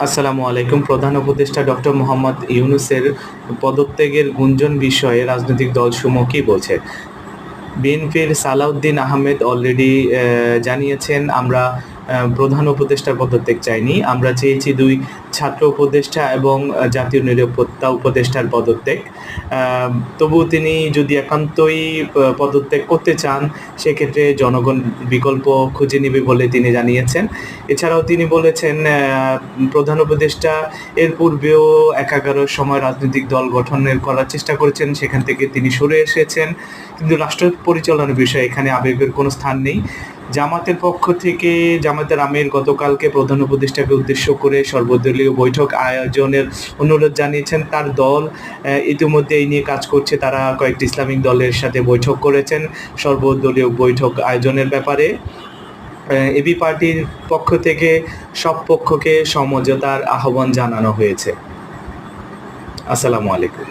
আসসালামু আলাইকুম। প্রধান উপদেষ্টা ডক্টর মোহাম্মদ ইউনূসের পদত্যাগের গুঞ্জন বিষয়ে রাজনৈতিক দলসমূহ কী বলছে? বিএনপির সালাউদ্দিন আহমেদ অলরেডি জানিয়েছেন, আমরা প্রধান উপদেষ্টার পদত্যাগ চাইনি। আমরা চেয়েছি ২ ছাত্র উপদেষ্টা এবং জাতীয় নিরাপত্তা উপদেষ্টার পদত্যাগ। তবুও তিনি যদি একান্তই পদত্যাগ করতে চান, সেক্ষেত্রে জনগণ বিকল্প খুঁজে নিবে বলে তিনি জানিয়েছেন। এছাড়াও তিনি বলেছেন, প্রধান উপদেষ্টা এর পূর্বেও ১/১১ সময় রাজনৈতিক দল গঠনের করার চেষ্টা করেছেন, সেখান থেকে তিনি সরে এসেছেন। কিন্তু রাষ্ট্র পরিচালনার বিষয়ে এখানে আবেগের কোনো স্থান নেই। জামাতের পক্ষ থেকে জামায়াতের আমির গতকালকে প্রধান উপদেষ্টাকে উদ্দেশ্য করে সর্বদলীয় বৈঠক আয়োজনের অনুরোধ জানিয়েছেন। তার দল ইতিমধ্যে এই নিয়ে কাজ করছে। তারা কয়েকটি ইসলামিক দলের সাথে বৈঠক করেছেন সর্বদলীয় বৈঠক আয়োজনের ব্যাপারে। এবি পার্টির পক্ষ থেকে সব পক্ষকে সমঝোতার আহ্বান জানানো হয়েছে। আসসালামু আলাইকুম।